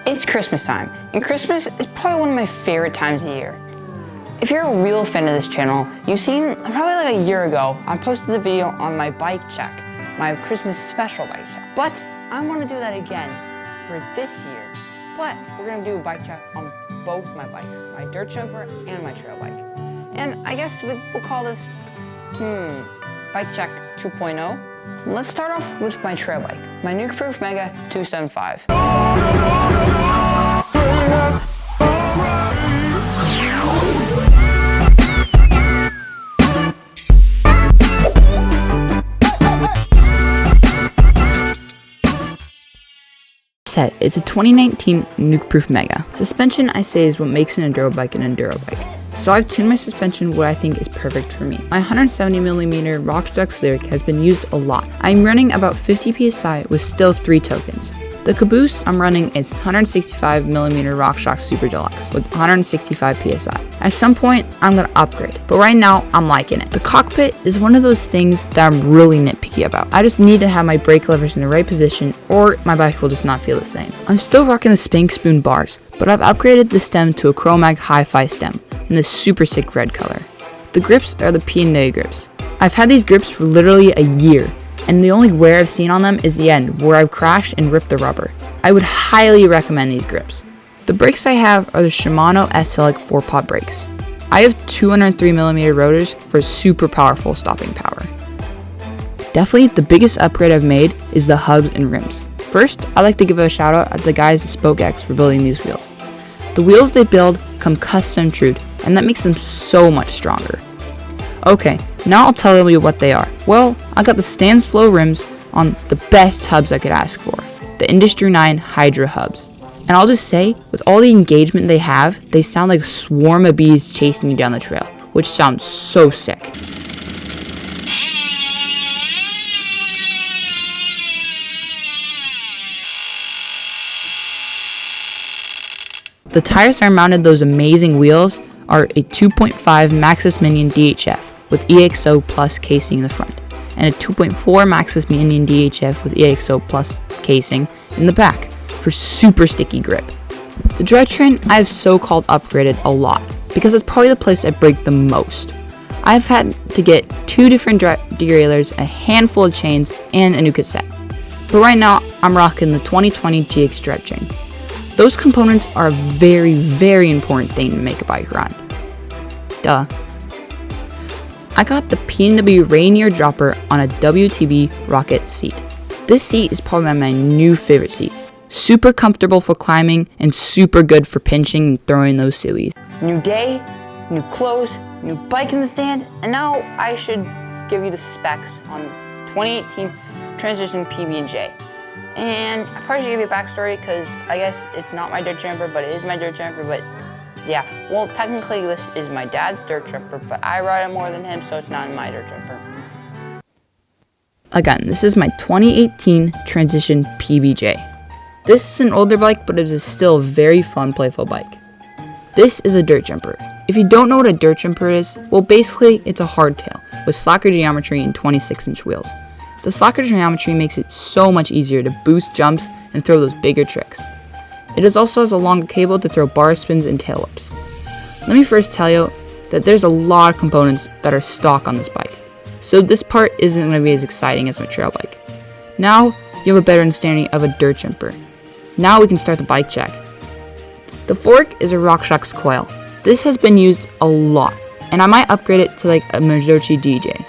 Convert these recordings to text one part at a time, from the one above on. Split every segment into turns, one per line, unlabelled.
It's Christmas time, and Christmas is probably one of my favorite times of the year. If you're a real fan of this channel, you've seen probably like a year ago, I posted a video on my bike check, my Christmas special bike check. But I want to do that again for this year. But we're going to do a bike check on both my bikes, my dirt jumper and my trail bike. And I guess we'll call this, bike check 2.0. Let's start off with my trail bike, my Nukeproof Mega 275. It's a 2019 Nukeproof Mega. Suspension, I say, is what makes an enduro bike an enduro bike. So I've tuned my suspension what I think is perfect for me. My 170mm RockShox Lyric has been used a lot. I'm running about 50 psi with still 3 tokens. The caboose I'm running is 165mm RockShox Super Deluxe with 165 psi. At some point, I'm going to upgrade, but right now, I'm liking it. The cockpit is one of those things that I'm really nitpicky about. I just need to have my brake levers in the right position or my bike will just not feel the same. I'm still rocking the Spank Spoon bars, but I've upgraded the stem to a Chromag Hi-Fi stem in this super sick red color. The grips are the P&A grips. I've had these grips for literally a year, and the only wear I've seen on them is the end, where I've crashed and ripped the rubber. I would highly recommend these grips. The brakes I have are the Shimano S-Select 4-pot brakes. I have 203mm rotors for super powerful stopping power. Definitely the biggest upgrade I've made is the hubs and rims. First, I'd like to give a shout out to the guys at SpokeX for building these wheels. The wheels they build come custom trued, and that makes them so much stronger. Okay, now I'll tell you what they are. Well, I got the Stans Flow rims on the best hubs I could ask for, the Industry 9 Hydra hubs. And I'll just say, with all the engagement they have, they sound like a swarm of bees chasing you down the trail, which sounds so sick. The tires that are mounted those amazing wheels are a 2.5 Maxxis Minion DHF with EXO Plus casing in the front, and a 2.4 Maxxis Minion DHF with EXO Plus casing in the back for super sticky grip. The drivetrain I have so-called upgraded a lot, because it's probably the place I break the most. I've had to get 2 different derailleurs, a handful of chains, and a new cassette. But right now, I'm rocking the 2020 GX drivetrain. Those components are a very, very important thing to make a bike run. Duh. I got the P&W Rainier dropper on a WTB Rocket seat. This seat is probably my new favorite seat. Super comfortable for climbing and super good for pinching and throwing those sillies. New day, new clothes, new bike in the stand, and now I should give you the specs on 2018 Transition PB&J. And I probably should give you a backstory because I guess it's not my dirt jumper, but it is my dirt jumper, but yeah. Well, technically this is my dad's dirt jumper, but I ride it more than him, so it's not my dirt jumper. Again, this is my 2018 Transition PB&J. This is an older bike, but it is still a very fun, playful bike. This is a dirt jumper. If you don't know what a dirt jumper is, well basically it's a hardtail with slacker geometry and 26-inch wheels. The slacker geometry makes it so much easier to boost jumps and throw those bigger tricks. It also has a longer cable to throw bar spins and tail whips. Let me first tell you that there's a lot of components that are stock on this bike, so this part isn't going to be as exciting as my trail bike. Now you have a better understanding of a dirt jumper. Now we can start the bike check. The fork is a RockShox coil. This has been used a lot, and I might upgrade it to like a Mizuchi DJ.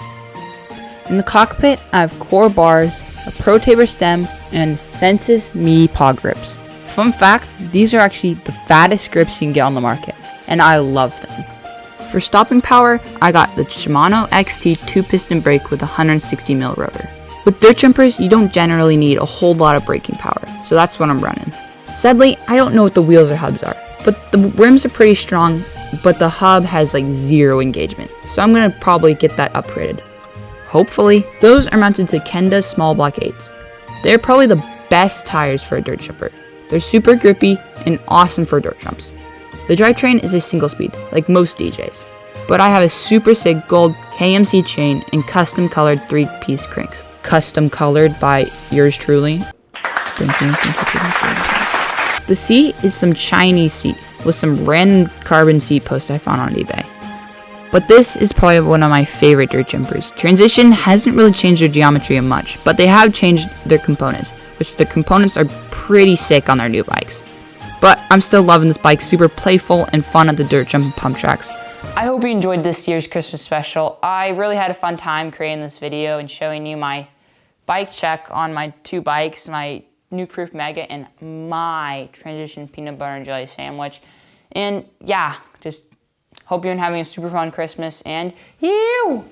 In the cockpit, I have core bars, a Pro Taper stem, and Sensus Me paw grips. Fun fact, these are actually the fattest grips you can get on the market, and I love them. For stopping power, I got the Shimano XT 2-piston brake with a 160mm rotor. With dirt jumpers, you don't generally need a whole lot of braking power, so that's what I'm running. Sadly, I don't know what the wheels or hubs are, but the rims are pretty strong, but the hub has like 0 engagement, so I'm gonna probably get that upgraded. Hopefully. Those are mounted to Kenda small block 8s. They're probably the best tires for a dirt jumper. They're super grippy and awesome for dirt jumps. The drivetrain is a single speed, like most DJs, but I have a super sick gold KMC chain and custom colored 3-piece cranks. Custom colored by yours truly. Thank you. The seat is some Chinese seat with some random carbon seat post I found on eBay. But this is probably one of my favorite dirt jumpers. Transition hasn't really changed their geometry much, but they have changed their components, which the components are pretty sick on their new bikes. But I'm still loving this bike, super playful and fun at the dirt jump and pump tracks. I hope you enjoyed this year's Christmas special. I really had a fun time creating this video and showing you my bike check on my two bikes, my Nukeproof Mega and my Transition peanut butter and jelly sandwich. And yeah, just hope you're having a super fun Christmas, and you!